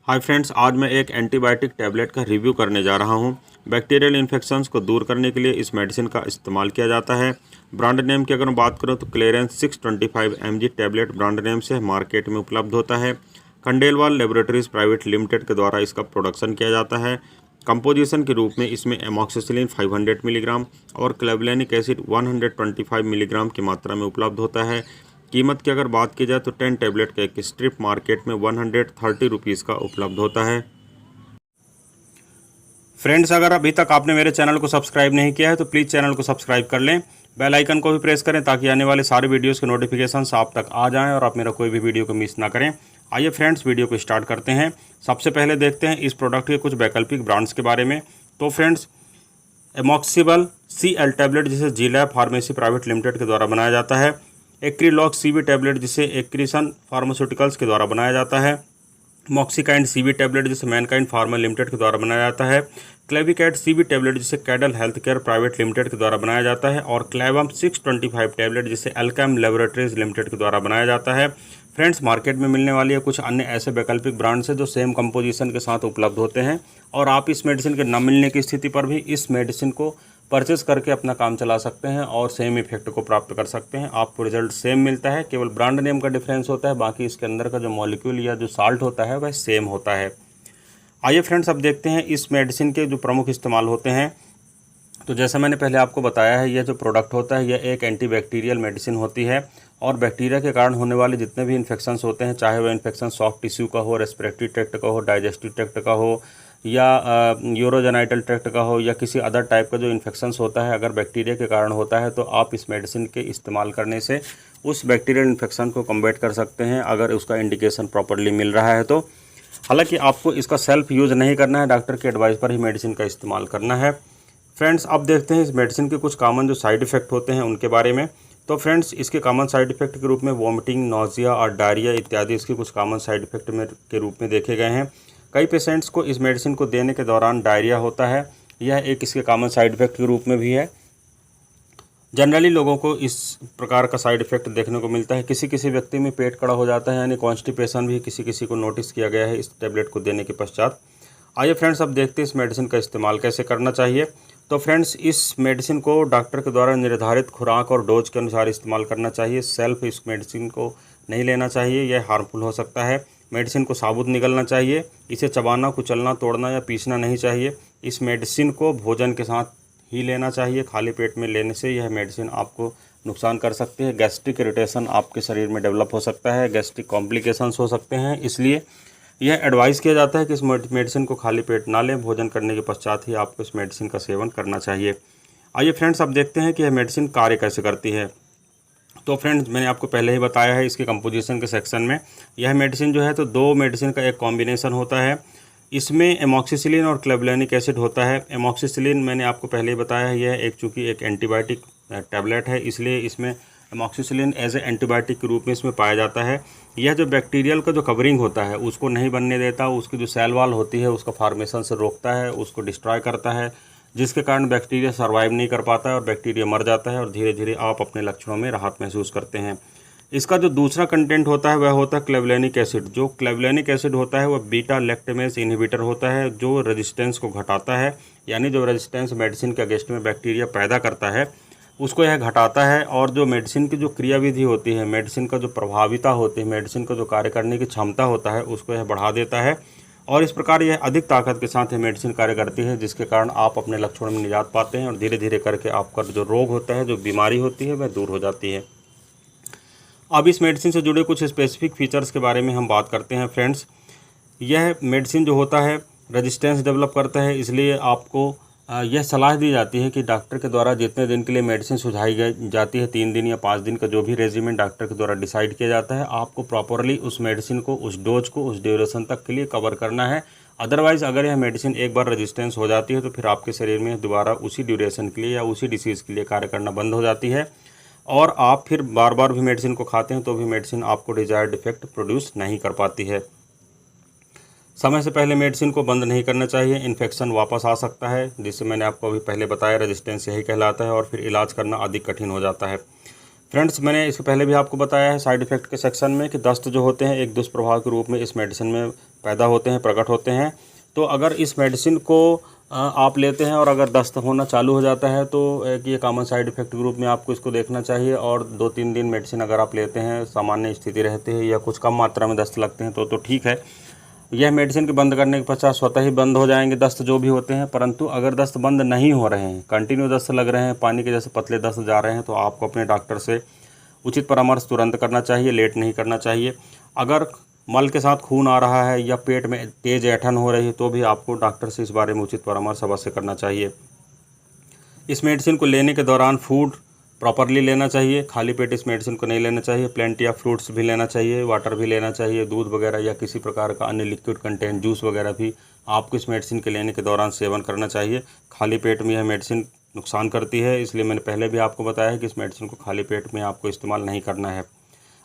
Hi friends, आज मैं एक एंटीबायोटिक टैबलेट का रिव्यू करने जा रहा हूं। बैक्टीरियल इन्फेक्शंस को दूर करने के लिए इस मेडिसिन का इस्तेमाल किया जाता है। ब्रांड नेम की अगर मैं बात करूं तो clearance 625 mg tablet brand name से मार्केट में उपलब्ध होता है। खंडेलवाल लेबोरेटरीज प्राइवेट लिमिटेड के द्वारा इसका प्रोडक्शन किया जाता है। कंपोजिशन के रूप में इसमें एमॉक्सिसिलिन 500 मिलीग्राम और क्लेवलेनिक एसिड 125 मिलीग्राम की मात्रा में उपलब्ध होता है। कीमत की अगर बात की जाए तो 10 टैबलेट का एक स्ट्रिप मार्केट में 130 रुपीज़ का उपलब्ध होता है। फ्रेंड्स, अगर अभी तक आपने मेरे चैनल को सब्सक्राइब नहीं किया है तो प्लीज़ चैनल को सब्सक्राइब कर लें, बेल आइकन को भी प्रेस करें ताकि आने वाले सारे वीडियोस के नोटिफिकेशंस आप तक आ जाएं और आप मेरा कोई भी वीडियो को मिस ना करें। आइए फ्रेंड्स, वीडियो को स्टार्ट करते हैं। सबसे पहले देखते हैं इस प्रोडक्ट के कुछ वैकल्पिक ब्रांड्स के बारे में। तो फ्रेंड्स, एमॉक्सिबल CL टैबलेट जिसे जी लैब फार्मेसी प्राइवेट लिमिटेड के द्वारा बनाया जाता है। एक्रीलॉग CB टैबलेट जिसे एक्रीसन फार्मास्यूटिकल्स के द्वारा बनाया जाता है। मॉक्सिकाइंड CB टैबलेट जिसे मैनकाइंड फार्मा लिमिटेड के द्वारा बनाया जाता है। क्लेविकैट CB टैबलेट जिसे cattle health care private limited के द्वारा बनाया जाता है। और क्लेवम 625 टैबलेट जिसे एल्केम लेबोरेटरीज लिमिटेड के द्वारा बनाया जाता है। फ्रेंड्स, मार्केट में मिलने वाली है कुछ अन्य ऐसे वैकल्पिक ब्रांड्स हैं जो सेम कंपोजिशन के साथ उपलब्ध होते हैं और आप इस मेडिसिन के न मिलने की स्थिति पर भी इस मेडिसिन को परचेस करके अपना काम चला सकते हैं और सेम इफेक्ट को प्राप्त कर सकते हैं। आपको रिजल्ट सेम मिलता है, केवल ब्रांड नेम का डिफरेंस होता है, बाकी इसके अंदर का जो मॉलिक्यूल या जो साल्ट होता है वह सेम होता है। आइए फ्रेंड्स, अब देखते हैं इस मेडिसिन के जो प्रमुख इस्तेमाल होते हैं। तो जैसा मैंने पहले आपको बताया है, यह जो प्रोडक्ट होता है यह एक एंटीबैक्टीरियल मेडिसिन होती है और बैक्टीरिया के कारण होने वाले जितने भी इन्फेक्शंस होते हैं, चाहे वह इन्फेक्शन सॉफ्ट टिश्यू का हो, रेस्पिरेटरी ट्रैक्ट का हो, डाइजेस्टिव ट्रैक्ट का हो या यूरोजेनाइटल ट्रैक्ट का हो या किसी अदर टाइप का जो इन्फेक्शंस होता है, अगर बैक्टीरिया के कारण होता है तो आप इस मेडिसिन के इस्तेमाल करने से उस बैक्टीरियल इन्फेक्शन को कम्बैट कर सकते हैं, अगर उसका इंडिकेशन प्रॉपरली मिल रहा है तो। हालांकि आपको इसका सेल्फ यूज़ नहीं करना है, डॉक्टर के एडवाइस पर ही मेडिसिन का इस्तेमाल करना है। फ्रेंड्स, अब देखते हैं इस मेडिसिन के कुछ कॉमन जो साइड इफ़ेक्ट होते हैं उनके बारे में। तो फ्रेंड्स, इसके कॉमन साइड इफ़ेक्ट के रूप में वॉमिटिंग, नोजिया और डायरिया इत्यादि इसके कुछ कॉमन साइड इफ़ेक्ट के रूप में देखे गए हैं। कई पेशेंट्स को इस मेडिसिन को देने के दौरान डायरिया होता है, यह एक इसके कॉमन साइड इफ़ेक्ट के रूप में भी है। जनरली लोगों को इस प्रकार का साइड इफ़ेक्ट देखने को मिलता है। किसी किसी व्यक्ति में पेट कड़ा हो जाता है, यानी कॉन्स्टिपेशन भी किसी किसी को नोटिस किया गया है इस टैबलेट को देने के पश्चात। आइए फ्रेंड्स, अब देखते हैं इस मेडिसिन का इस्तेमाल कैसे करना चाहिए। तो फ्रेंड्स, इस मेडिसिन को डॉक्टर के द्वारा निर्धारित खुराक और डोज के अनुसार इस्तेमाल करना चाहिए। सेल्फ इस मेडिसिन को नहीं लेना चाहिए, यह हार्मफुल हो सकता है। मेडिसिन को साबुत निगलना चाहिए, इसे चबाना, कुचलना, तोड़ना या पीसना नहीं चाहिए। इस मेडिसिन को भोजन के साथ ही लेना चाहिए। खाली पेट में लेने से यह मेडिसिन आपको नुकसान कर सकती है। गैस्ट्रिक इरिटेशन आपके शरीर में डेवलप हो सकता है, गैस्ट्रिक कॉम्प्लिकेशंस हो सकते हैं, इसलिए यह एडवाइस किया जाता है कि इस मेडिसिन को खाली पेट ना लें, भोजन करने के पश्चात ही आपको इस मेडिसिन का सेवन करना चाहिए। आइए फ्रेंड्स, अब देखते हैं कि यह मेडिसिन कार्य कैसे करती है। तो फ्रेंड्स, मैंने आपको पहले ही बताया है इसके कंपोजिशन के सेक्शन में, यह मेडिसिन जो है तो दो मेडिसिन का एक कॉम्बिनेशन होता है। इसमें एमॉक्सिसिलिन और क्लेवलेनिक एसिड होता है। एमॉक्सिसिलिन मैंने आपको पहले ही बताया है, यह एक चूँकि एक एंटीबायोटिक टैबलेट है, इसलिए इसमें एमॉक्सिसिलिन एज ए एंटीबायोटिक के रूप में इसमें पाया जाता है। यह जो बैक्टीरियल का जो कवरिंग होता है उसको नहीं बनने देता, उसकी जो सेल वॉल होती है उसका फॉर्मेशन से रोकता है, उसको डिस्ट्रॉय करता है, जिसके कारण बैक्टीरिया सर्वाइव नहीं कर पाता है और बैक्टीरिया मर जाता है और धीरे धीरे आप अपने लक्षणों में राहत महसूस करते हैं। इसका जो दूसरा कंटेंट होता है वह होता है क्लेवलेनिक एसिड। जो क्लेवलेनिक एसिड होता है वह बीटा लैक्टेमेज इनहिबिटर होता है, जो रेजिस्टेंस को घटाता है, यानी जो रेजिस्टेंस मेडिसिन के अगेंस्ट में बैक्टीरिया पैदा करता है उसको यह घटाता है। और जो मेडिसिन की जो क्रियाविधि होती है, मेडिसिन का जो प्रभाविता होती है, मेडिसिन का जो कार्य करने की क्षमता होता है उसको यह बढ़ा देता है और इस प्रकार यह अधिक ताकत के साथ यह मेडिसिन कार्य करती है, जिसके कारण आप अपने लक्षणों में निजात पाते हैं और धीरे धीरे करके आपका जो रोग होता है, जो बीमारी होती है, वह दूर हो जाती है। अब इस मेडिसिन से जुड़े कुछ स्पेसिफिक फीचर्स के बारे में हम बात करते हैं। फ्रेंड्स, यह मेडिसिन जो होता है रेजिस्टेंस डेवलप करता है, इसलिए आपको यह सलाह दी जाती है कि डॉक्टर के द्वारा जितने दिन के लिए मेडिसिन सुझाई जाती है, 3 दिन या 5 दिन का जो भी रेजिमेंट डॉक्टर के द्वारा डिसाइड किया जाता है, आपको प्रॉपरली उस मेडिसिन को, उस डोज को, उस ड्यूरेशन तक के लिए कवर करना है। अदरवाइज़ अगर यह मेडिसिन एक बार रेजिस्टेंस हो जाती है तो फिर आपके शरीर में दोबारा उसी ड्यूरेशन के लिए या उसी डिसीज़ के लिए कार्य करना बंद हो जाती है और आप फिर बार बार भी मेडिसिन को खाते हैं तो भी मेडिसिन आपको डिजायर्ड इफेक्ट प्रोड्यूस नहीं कर पाती है। समय से पहले मेडिसिन को बंद नहीं करना चाहिए, इन्फेक्शन वापस आ सकता है, जिससे मैंने आपको अभी पहले बताया रेजिस्टेंस यही कहलाता है और फिर इलाज करना अधिक कठिन हो जाता है। फ्रेंड्स, मैंने इससे पहले भी आपको बताया है साइड इफ़ेक्ट के सेक्शन में कि दस्त जो होते हैं एक दुष्प्रभाव के रूप में इस मेडिसिन में पैदा होते हैं, प्रकट होते हैं। तो अगर इस मेडिसिन को आप लेते हैं और अगर दस्त होना चालू हो जाता है तो एक ये कॉमन साइड इफ़ेक्ट के रूप में आपको इसको देखना चाहिए। और 2-3 दिन मेडिसिन अगर आप लेते हैं, सामान्य स्थिति रहती है या कुछ कम मात्रा में दस्त लगते हैं तो ठीक है। यह मेडिसिन के बंद करने के पश्चात स्वतः ही बंद हो जाएंगे दस्त जो भी होते हैं। परंतु अगर दस्त बंद नहीं हो रहे हैं, कंटिन्यू दस्त लग रहे हैं, पानी के जैसे पतले दस्त जा रहे हैं, तो आपको अपने डॉक्टर से उचित परामर्श तुरंत करना चाहिए, लेट नहीं करना चाहिए। अगर मल के साथ खून आ रहा है या पेट में तेज ऐंठन हो रही है तो भी आपको डॉक्टर से इस बारे में उचित परामर्श अवश्य करना चाहिए। इस मेडिसिन को लेने के दौरान फूड प्रॉपरली लेना चाहिए, खाली पेट इस मेडिसिन को नहीं लेना चाहिए। प्लेंटी ऑफ फ्रूट्स भी लेना चाहिए, वाटर भी लेना चाहिए, दूध वगैरह या किसी प्रकार का अन्य लिक्विड कंटेंट जूस वगैरह भी आपको इस मेडिसिन के लेने के दौरान सेवन करना चाहिए। खाली पेट में यह मेडिसिन नुकसान करती है, इसलिए मैंने पहले भी आपको बताया है कि इस मेडिसिन को खाली पेट में आपको इस्तेमाल नहीं करना है।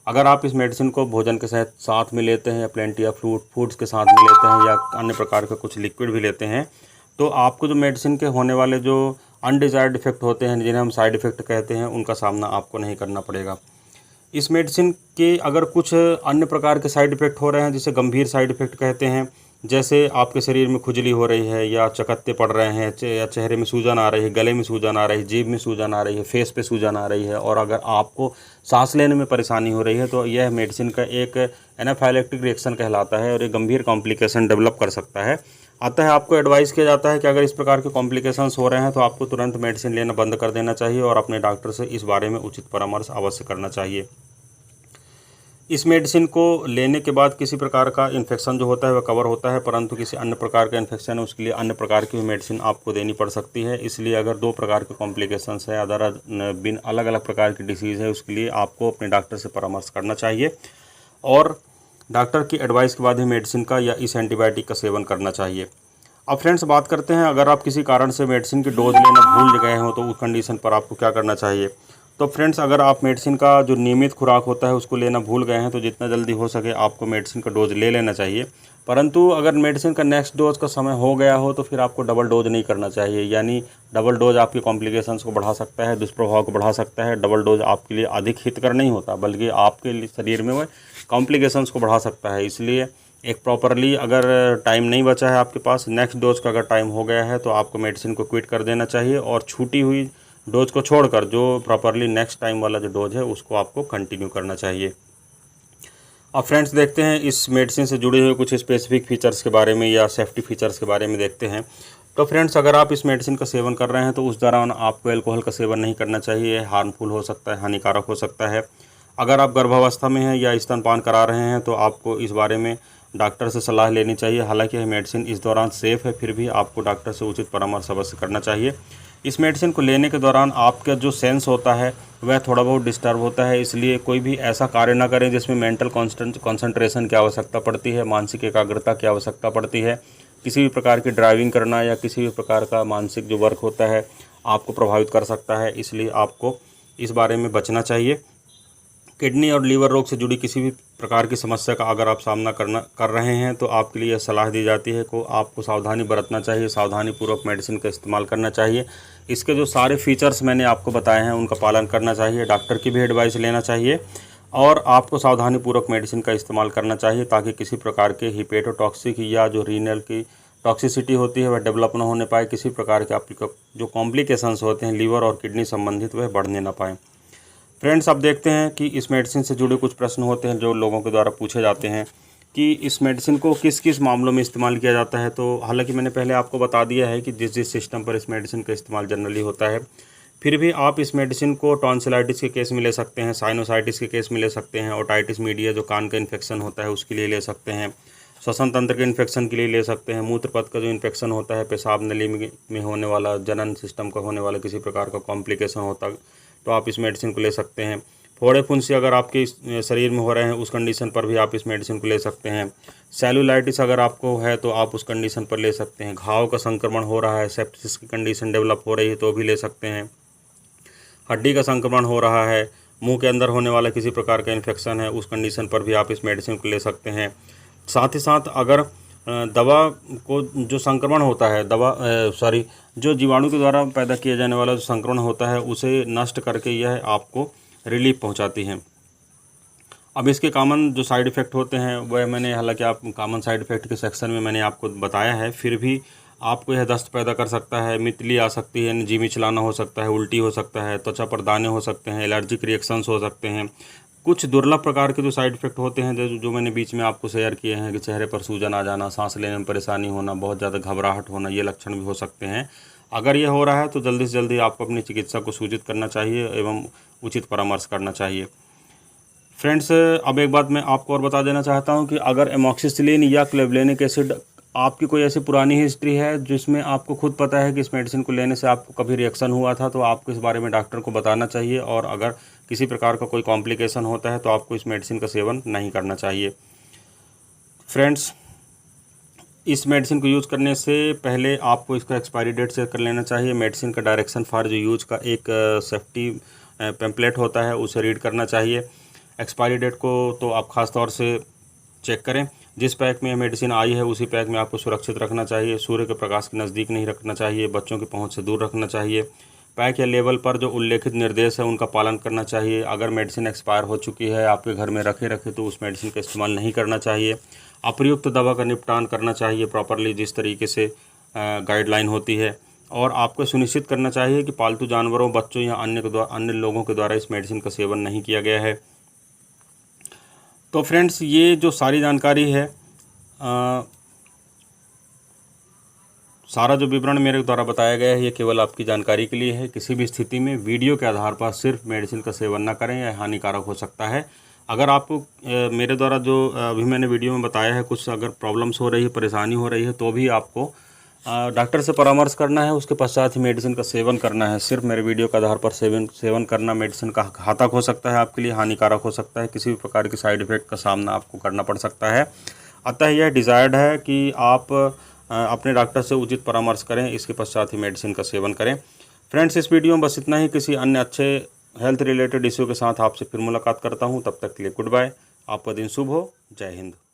अगर आप इस मेडिसिन को भोजन के साथ में लेते हैं या प्लेंटी ऑफ फूड्स के साथ में लेते हैं या अन्य प्रकार के कुछ लिक्विड भी लेते हैं तो आपको जो मेडिसिन के होने वाले जो अनडिज़ायर्ड इफ़ेक्ट होते हैं, जिन्हें हम साइड इफ़ेक्ट कहते हैं, उनका सामना आपको नहीं करना पड़ेगा। इस मेडिसिन के अगर कुछ अन्य प्रकार के साइड इफ़ेक्ट हो रहे हैं जिसे गंभीर साइड इफ़ेक्ट कहते हैं, जैसे आपके शरीर में खुजली हो रही है या चकत्ते पड़ रहे हैं या चेहरे में सूजन आ रही है, गले में सूजन आ रही है, जीभ में सूजन आ रही है, फेस पे सूजन आ रही है, और अगर आपको सांस लेने में परेशानी हो रही है तो यह मेडिसिन का एक एनाफाइलेक्टिक रिएक्शन कहलाता है और एक गंभीर कॉम्प्लिकेशन डेवलप कर सकता है। अतः आपको एडवाइस किया जाता है कि अगर इस प्रकार के कॉम्प्लिकेशंस हो रहे हैं तो आपको तुरंत मेडिसिन लेना बंद कर देना चाहिए और अपने डॉक्टर से इस बारे में उचित परामर्श अवश्य करना चाहिए। इस मेडिसिन को लेने के बाद किसी प्रकार का इन्फेक्शन जो होता है वह कवर होता है, परंतु किसी अन्य प्रकार का इन्फेक्शन है उसके लिए अन्य प्रकार की मेडिसिन आपको देनी पड़ सकती है। इसलिए अगर 2 प्रकार के कॉम्प्लिकेशंस है, अदर अलग अलग प्रकार की डिसीज़ है, उसके लिए आपको अपने डॉक्टर से परामर्श करना चाहिए और डॉक्टर की एडवाइस के बाद ही मेडिसिन का या इस एंटीबायोटिक का सेवन करना चाहिए। अब फ्रेंड्स, बात करते हैं अगर आप किसी कारण से मेडिसिन की डोज लेना भूल गए हो तो उस कंडीशन पर आपको क्या करना चाहिए। तो फ्रेंड्स, अगर आप मेडिसिन का जो नियमित खुराक होता है उसको लेना भूल गए हैं तो जितना जल्दी हो सके आपको मेडिसिन का डोज ले लेना चाहिए। परंतु अगर मेडिसिन का नेक्स्ट डोज का समय हो गया हो तो फिर आपको डबल डोज नहीं करना चाहिए, यानी डबल डोज आपकी कॉम्प्लिकेशंस को बढ़ा सकता है, दुष्प्रभाव को बढ़ा सकता है। डबल डोज आपके लिए अधिक हितकर नहीं होता बल्कि आपके शरीर में वह कॉम्प्लिकेशंस को बढ़ा सकता है। इसलिए एक प्रॉपरली अगर टाइम नहीं बचा है आपके पास, नेक्स्ट डोज का अगर टाइम हो गया है तो आपको मेडिसिन को क्विट कर देना चाहिए और छूटी हुई डोज को छोड़कर जो प्रॉपरली नेक्स्ट टाइम वाला जो डोज है उसको आपको कंटिन्यू करना चाहिए। अब फ्रेंड्स, देखते हैं इस मेडिसिन से जुड़े हुए कुछ स्पेसिफिक फीचर्स के बारे में या सेफ्टी फीचर्स के बारे में देखते हैं। तो फ्रेंड्स, अगर आप इस मेडिसिन का सेवन कर रहे हैं तो उस दौरान आपको अल्कोहल का सेवन नहीं करना चाहिए, हार्मफुल हो सकता है, हानिकारक हो सकता है। अगर आप गर्भावस्था में हैं या स्तनपान करा रहे हैं तो आपको इस बारे में डॉक्टर से सलाह लेनी चाहिए। हालांकि यह मेडिसिन इस दौरान सेफ़ है, फिर भी आपको डॉक्टर से उचित परामर्श अवश्य करना चाहिए। इस मेडिसिन को लेने के दौरान आपका जो सेंस होता है वह थोड़ा बहुत डिस्टर्ब होता है, इसलिए कोई भी ऐसा कार्य ना करें जिसमें मेंटल कंसंट्रेशन की आवश्यकता पड़ती है, मानसिक एकाग्रता की आवश्यकता पड़ती है। किसी भी प्रकार की ड्राइविंग करना या किसी भी प्रकार का मानसिक जो वर्क होता है आपको प्रभावित कर सकता है, इसलिए आपको इस बारे में बचना चाहिए। किडनी और लीवर रोग से जुड़ी किसी भी प्रकार की समस्या का अगर आप सामना कर रहे हैं तो आपके लिए सलाह दी जाती है को आपको सावधानी बरतना चाहिए, सावधानीपूर्वक मेडिसिन का इस्तेमाल करना चाहिए। इसके जो सारे फीचर्स मैंने आपको बताए हैं उनका पालन करना चाहिए, डॉक्टर की भी एडवाइस लेना चाहिए और आपको सावधानीपूर्वक मेडिसिन का इस्तेमाल करना चाहिए ताकि किसी प्रकार के हिपेटोटॉक्सिक या जो रीनल की टॉक्सिसिटी होती है वह डेवलप ना होने पाए, किसी प्रकार के आपके जो कॉम्प्लिकेशंस होते हैं लीवर और किडनी संबंधित वह बढ़ने ना पाएँ। फ्रेंड्स, अब देखते हैं कि इस मेडिसिन से जुड़े कुछ प्रश्न होते हैं जो लोगों के द्वारा पूछे जाते हैं कि इस मेडिसिन को किस किस मामलों में इस्तेमाल किया जाता है। तो हालांकि मैंने पहले आपको बता दिया है कि जिस सिस्टम पर इस मेडिसिन का इस्तेमाल जनरली होता है, फिर भी आप इस मेडिसिन को टॉन्सिलाइटिस के केस में ले सकते हैं, साइनोसाइटिस के केस में ले सकते हैं, ओटाइटिस मीडिया जो कान का इन्फेक्शन होता है उसके लिए ले सकते हैं, श्वसन तंत्र के इन्फेक्शन के लिए ले सकते हैं, मूत्रपथ का जो इन्फेक्शन होता है, पेशाब नली में होने वाला, जनन सिस्टम का होने वाला किसी प्रकार का कॉम्प्लिकेशन होता है तो आप इस मेडिसिन को ले सकते हैं। फोड़े फुंसी अगर आपके शरीर में हो रहे हैं उस कंडीशन पर भी आप इस मेडिसिन को ले सकते हैं। सेलुलाइटिस अगर आपको है तो आप उस कंडीशन पर ले सकते हैं। घाव का संक्रमण हो रहा है, सेप्सिस की कंडीशन डेवलप हो रही है तो भी ले सकते हैं। हड्डी का संक्रमण हो रहा है, मुंह के अंदर होने वाला किसी प्रकार का इन्फेक्शन है, उस कंडीशन पर भी आप इस मेडिसिन को ले सकते हैं। साथ ही साथ अगर दवा को जो संक्रमण होता है जो जीवाणु के द्वारा पैदा किया जाने वाला जो संक्रमण होता है उसे नष्ट करके यह आपको रिलीफ पहुंचाती हैं। अब इसके कॉमन जो साइड इफ़ेक्ट होते हैं वह मैंने, हालांकि आप कॉमन साइड इफ़ेक्ट के सेक्शन में मैंने आपको बताया है, फिर भी आपको यह दस्त पैदा कर सकता है, मितली आ सकती है, जी मिचलाना हो सकता है, उल्टी हो सकता है, त्वचा पर दाने हो सकते हैं, एलर्जिक रिएक्शंस हो सकते हैं। कुछ दुर्लभ प्रकार के जो साइड इफ़ेक्ट होते हैं जो मैंने बीच में आपको शेयर किए हैं कि चेहरे पर सूजन आ जाना, सांस लेने में परेशानी होना, बहुत ज़्यादा घबराहट होना, ये लक्षण भी हो सकते हैं। अगर ये हो रहा है तो जल्दी से जल्दी आपको अपनी चिकित्सक को सूचित करना चाहिए एवं उचित परामर्श करना चाहिए। फ्रेंड्स, अब एक बात मैं आपको और बता देना चाहता हूं कि अगर एमॉक्सिसिलिन या क्लेवलेनिक एसिड आपकी कोई ऐसी पुरानी हिस्ट्री है जिसमें आपको खुद पता है कि इस मेडिसिन को लेने से आपको कभी रिएक्शन हुआ था, तो आपको इस बारे में डॉक्टर को बताना चाहिए। और अगर किसी प्रकार का कोई कॉम्प्लिकेशन होता है तो आपको इस मेडिसिन का सेवन नहीं करना चाहिए। फ्रेंड्स, इस मेडिसिन को यूज़ करने से पहले आपको इसका एक्सपायरी डेट चेक कर लेना चाहिए। मेडिसिन का डायरेक्शन फॉर जो यूज का एक सेफ्टी पैम्पलेट होता है, उसे रीड करना चाहिए। एक्सपायरी डेट को तो आप ख़ास तौर से चेक करें। जिस पैक में मेडिसिन आई है उसी पैक में आपको सुरक्षित रखना चाहिए। सूर्य के प्रकाश के नज़दीक नहीं रखना चाहिए, बच्चों की पहुंच से दूर रखना चाहिए। पैक या लेबल पर जो उल्लेखित निर्देश है उनका पालन करना चाहिए। अगर मेडिसिन एक्सपायर हो चुकी है, आपके घर में रखे तो उस मेडिसिन का इस्तेमाल नहीं करना चाहिए। अप्रयुक्त दवा का निपटान करना चाहिए प्रॉपरली, जिस तरीके से गाइडलाइन होती है। और आपको सुनिश्चित करना चाहिए कि पालतू जानवरों, बच्चों या अन्य लोगों के द्वारा इस मेडिसिन का सेवन नहीं किया गया है। तो फ्रेंड्स, ये जो सारी जानकारी है, सारा जो विवरण मेरे द्वारा बताया गया है, ये केवल आपकी जानकारी के लिए है। किसी भी स्थिति में वीडियो के आधार पर सिर्फ मेडिसिन का सेवन ना करें, यह हानिकारक हो सकता है। अगर आपको मेरे द्वारा जो अभी मैंने वीडियो में बताया है, कुछ अगर प्रॉब्लम्स हो रही है, परेशानी हो रही है, तो भी आपको डॉक्टर से परामर्श करना है। उसके पश्चात ही मेडिसिन का सेवन करना है। सिर्फ मेरे वीडियो के आधार पर सेवन करना मेडिसिन का घातक हो सकता है, आपके लिए हानिकारक हो सकता है। किसी भी प्रकार के साइड इफ़ेक्ट का सामना आपको करना पड़ सकता है। अतः यह डिज़ायर्ड है कि आप अपने डॉक्टर से उचित परामर्श करें, इसके पश्चात ही मेडिसिन का सेवन करें। फ्रेंड्स, इस वीडियो में बस इतना ही। किसी अन्य अच्छे हेल्थ रिलेटेड इश्यू के साथ आपसे फिर मुलाकात करता हूँ। तब तक के लिए गुड बाय। आपका दिन शुभ हो। जय हिंद।